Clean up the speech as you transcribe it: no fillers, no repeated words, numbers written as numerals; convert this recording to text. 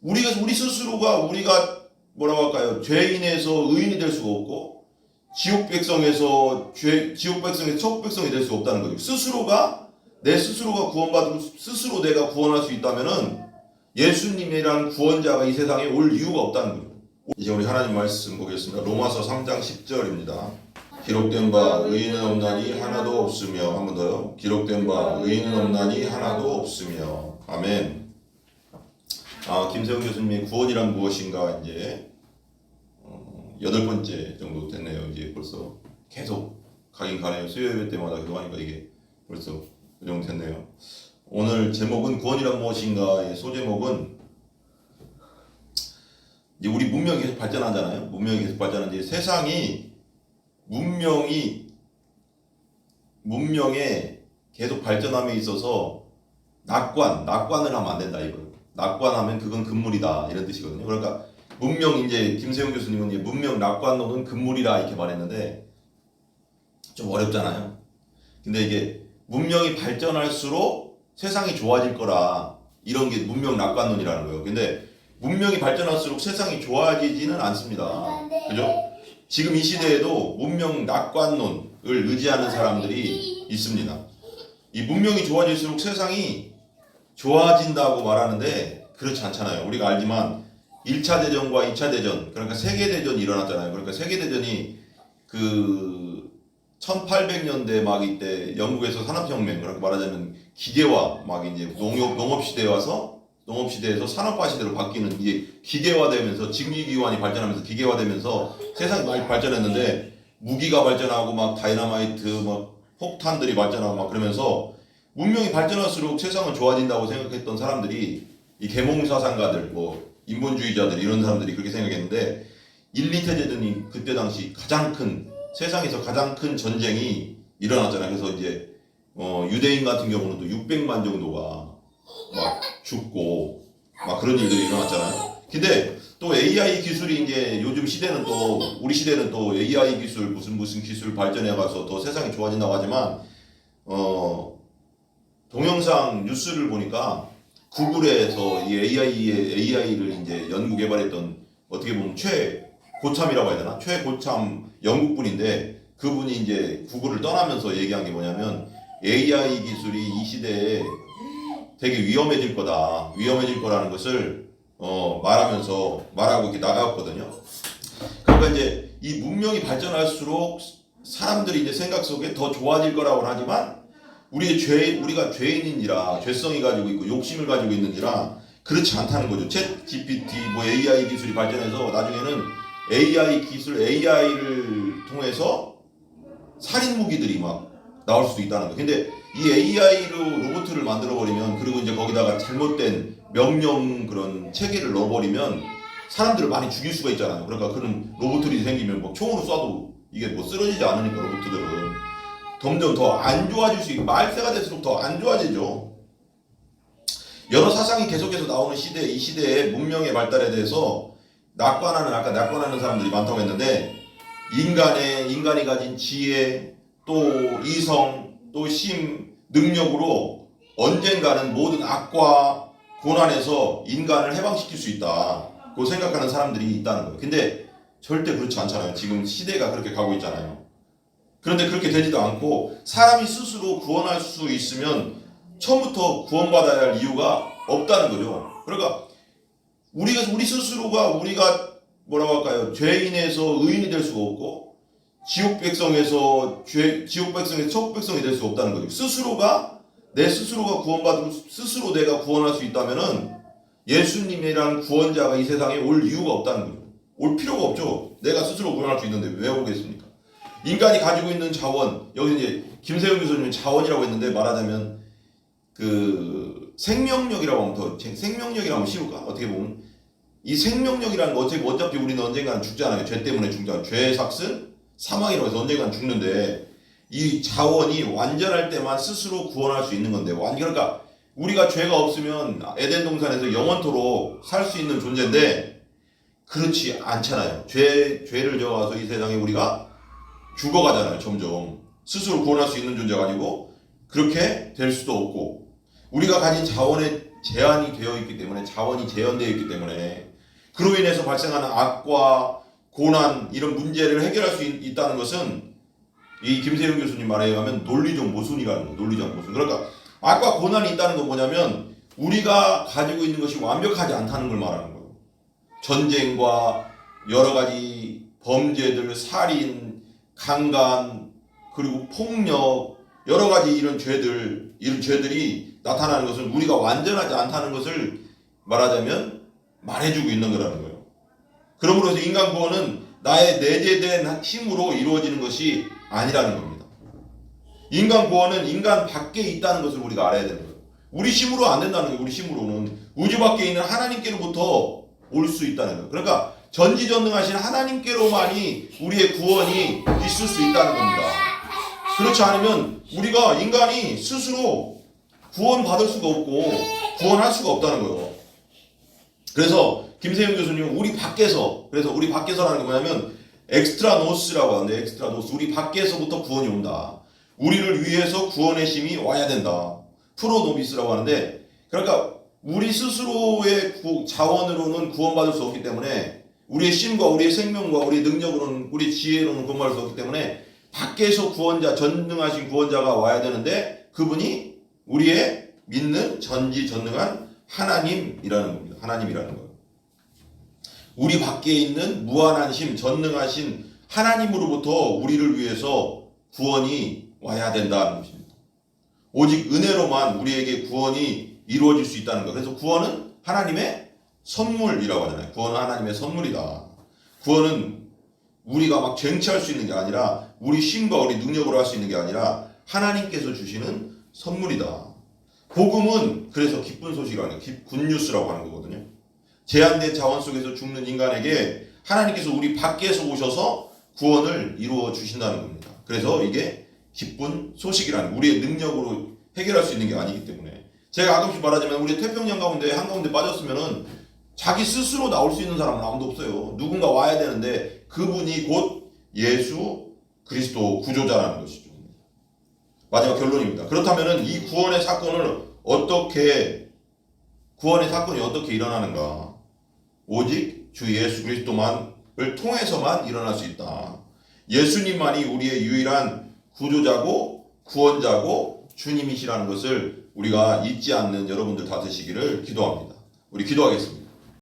우리 스스로가 우리가 뭐라고 할까요? 죄인에서 의인이 될 수가 없고 지옥 백성에서 천국 백성이 될 수가 없다는 거죠. 내 스스로가 구원받고 스스로 내가 구원할 수 있다면은 예수님이라는 구원자가 이 세상에 올 이유가 없다는 거죠. 이제 우리 하나님 말씀 보겠습니다. 로마서 3장 10절입니다. 기록된 바 의인은 없나니 하나도 없으며, 한 번 더요. 기록된 바 의인은 없나니 하나도 없으며. 아멘. 김세웅 교수님의 구원이란 무엇인가 이제 8번째 정도 됐네요. 이제 벌써 계속 가긴 가네요. 수요일 때마다 그거 하니까 이게 벌써 그 정도 됐네요. 오늘 제목은 구원이란 무엇인가의 소제목은 이제 우리 문명이 계속 발전하잖아요. 문명이 계속 발전하는데 세상이 문명에 계속 발전함에 있어서 낙관을 하면 안 된다 이거예요. 낙관하면 그건 금물이다 이런 뜻이거든요. 그러니까 이제 김세웅 교수님은 이제 문명 낙관론은 금물이다 이렇게 말했는데 좀 어렵잖아요. 근데 이게 문명이 발전할수록 세상이 좋아질 거라 이런 게 문명 낙관론이라는 거예요. 근데 문명이 발전할수록 세상이 좋아지지는 않습니다. 그죠? 지금 이 시대에도 문명 낙관론을 의지하는 사람들이 있습니다. 이 문명이 좋아질수록 세상이 좋아진다고 말하는데 그렇지 않잖아요. 우리가 알지만 1차 대전과 2차 대전, 그러니까 세계대전이 일어났잖아요. 그러니까 세계대전이 그 1800년대 막 이때 영국에서 산업혁명, 그렇게 말하자면 기계화, 막 이제 농업시대에 와서 농업시대에서 산업화 시대로 바뀌는 이제 기계화되면서 증기기관이 발전하면서 기계화되면서 세상이 많이 발전했는데 무기가 발전하고 막 다이너마이트, 막 폭탄들이 발전하고 막 그러면서 문명이 발전할수록 세상은 좋아진다고 생각했던 사람들이 이 계몽사상가들, 뭐 인본주의자들 이런 사람들이 그렇게 생각했는데 1, 2차 대전이 그때 당시 세상에서 가장 큰 전쟁이 일어났잖아요. 그래서 이제 유대인 같은 경우는 또 600만 정도가 막 죽고 막 그런 일들이 일어났잖아요. 근데 또 AI 기술이 이제 요즘 시대는 또 우리 시대는 또 AI 기술 무슨 기술 발전해 가서 더 세상이 좋아진다고 하지만 동영상 뉴스를 보니까 구글에서 이 AI를 이제 연구 개발했던 어떻게 보면 최고참이라고 해야 되나? 최고참 영국 분인데 그분이 이제 구글을 떠나면서 얘기한 게 뭐냐면 AI 기술이 이 시대에 되게 위험해질 거라는 것을 말하고 이렇게 나갔거든요. 그러니까 이제 이 문명이 발전할수록 사람들이 이제 생각 속에 더 좋아질 거라고 하지만 우리가 죄인인지라 죄성이 가지고 있고 욕심을 가지고 있는지라 그렇지 않다는 거죠. 챗 GPT, 뭐 AI 기술이 발전해서 나중에는 AI를 통해서 살인 무기들이 막 나올 수도 있다는 거예요. 근데 이 AI로 로봇을 만들어버리면 그리고 이제 거기다가 잘못된 명령 그런 체계를 넣어버리면 사람들을 많이 죽일 수가 있잖아요. 그러니까 그런 로봇들이 생기면 뭐 총으로 쏴도 이게 뭐 쓰러지지 않으니까 로봇들은 점점 더 안 좋아질 수 있고 말세가 될수록 더 안 좋아지죠. 여러 사상이 계속해서 나오는 이 시대의 문명의 발달에 대해서 낙관하는 사람들이 많다고 했는데 인간이 가진 지혜, 또 이성, 또 힘, 능력으로 언젠가는 모든 악과 고난에서 인간을 해방시킬 수 있다고 생각하는 사람들이 있다는 거예요. 근데 절대 그렇지 않잖아요. 지금 시대가 그렇게 가고 있잖아요. 그런데 그렇게 되지도 않고 사람이 스스로 구원할 수 있으면 처음부터 구원받아야 할 이유가 없다는 거죠. 그러니까 우리 스스로가 우리가 뭐라고 할까요? 죄인에서 의인이 될 수가 없고 지옥 백성에서 천국 백성이 될 수가 없다는 거죠. 내 스스로가 구원받고 스스로 내가 구원할 수 있다면은 예수님이라는 구원자가 이 세상에 올 이유가 없다는 거죠. 올 필요가 없죠. 내가 스스로 구원할 수 있는데 왜 오겠습니까? 인간이 가지고 있는 자원, 여기 이제 김세웅 교수님은 자원이라고 했는데 말하자면 그 생명력이라고 하면 생명력이라고 하면 쉬울까? 어떻게 보면 이 생명력이라는 거 어차피 우리는 언젠가는 죽잖아요. 죄 때문에 죽잖아요. 죄의 삭슨 사망이라고 해서 언젠가는 죽는데 이 자원이 완전할 때만 스스로 구원할 수 있는 건데 그러니까 우리가 죄가 없으면 에덴 동산에서 영원토록 살 수 있는 존재인데 그렇지 않잖아요. 죄를 져와서 이 세상에 우리가 죽어가잖아요. 점점 스스로 구원할 수 있는 존재가 아니고 그렇게 될 수도 없고 우리가 가진 자원의 제한이 되어 있기 때문에, 자원이 제한되어 있기 때문에, 그로 인해서 발생하는 악과 고난, 이런 문제를 해결할 수 있다는 것은 이 김세윤 교수님 말에 의하면 논리적 모순이라는 거예요. 논리적 모순. 그러니까 악과 고난이 있다는 건 뭐냐면 우리가 가지고 있는 것이 완벽하지 않다는 걸 말하는 거예요. 전쟁과 여러 가지 범죄들, 살인, 강간, 그리고 폭력, 여러 가지 이런 죄들이 나타나는 것은 우리가 완전하지 않다는 것을 말하자면 말해주고 있는 거라는 거예요. 그러므로 해서 인간 구원은 나의 내재된 힘으로 이루어지는 것이 아니라는 겁니다. 인간 구원은 인간 밖에 있다는 것을 우리가 알아야 되는 거예요. 우리 힘으로 안 된다는 거예요. 우리 힘으로는 우주 밖에 있는 하나님께로부터 올 수 있다는 거예요. 그러니까 전지전능하신 하나님께로만이 우리의 구원이 있을 수 있다는 겁니다. 그렇지 않으면 우리가 인간이 스스로 구원받을 수가 없고 구원할 수가 없다는 거예요. 그래서 김세윤 교수님은 우리 밖에서라는 게 뭐냐면 엑스트라노스라고 하는데, 엑스트라노스, 우리 밖에서부터 구원이 온다. 우리를 위해서 구원의 힘이 와야 된다. 프로노비스라고 하는데, 그러니까 우리 스스로의 자원으로는 구원받을 수 없기 때문에, 우리의 힘과 우리의 생명과 우리의 능력으로는, 우리의 지혜로는 구원받을 수 없기 때문에 밖에서 구원자, 전능하신 구원자가 와야 되는데, 그분이 우리의 믿는 전지전능한 하나님이라는 겁니다. 하나님이라는 거예요. 우리 밖에 있는 무한한 힘, 전능하신 하나님으로부터 우리를 위해서 구원이 와야 된다는 것입니다. 오직 은혜로만 우리에게 구원이 이루어질 수 있다는 것. 그래서 구원은 하나님의 선물이라고 하잖아요. 구원은 하나님의 선물이다. 구원은 우리가 막 쟁취할 수 있는 게 아니라, 우리 힘과 우리 능력으로 할 수 있는 게 아니라 하나님께서 주시는 선물이다. 복음은 그래서 기쁜 소식이라는 거예요. 굿뉴스라고 하는 거거든요. 제한된 자원 속에서 죽는 인간에게 하나님께서 우리 밖에서 오셔서 구원을 이루어 주신다는 겁니다. 그래서 이게 기쁜 소식이라는, 우리의 능력으로 해결할 수 있는 게 아니기 때문에, 제가 가끔씩 말하자면 우리 태평양 가운데 한가운데 빠졌으면은 자기 스스로 나올 수 있는 사람은 아무도 없어요. 누군가 와야 되는데 그분이 곧 예수 그리스도 구조자라는 것이죠. 마지막 결론입니다. 그렇다면은 이 구원의 사건이 어떻게 일어나는가? 오직 주 예수 그리스도만을 통해서만 일어날 수 있다. 예수님만이 우리의 유일한 구조자고 구원자고 주님이시라는 것을 우리가 잊지 않는 여러분들 다 되시기를 기도합니다. 우리 기도하겠습니다.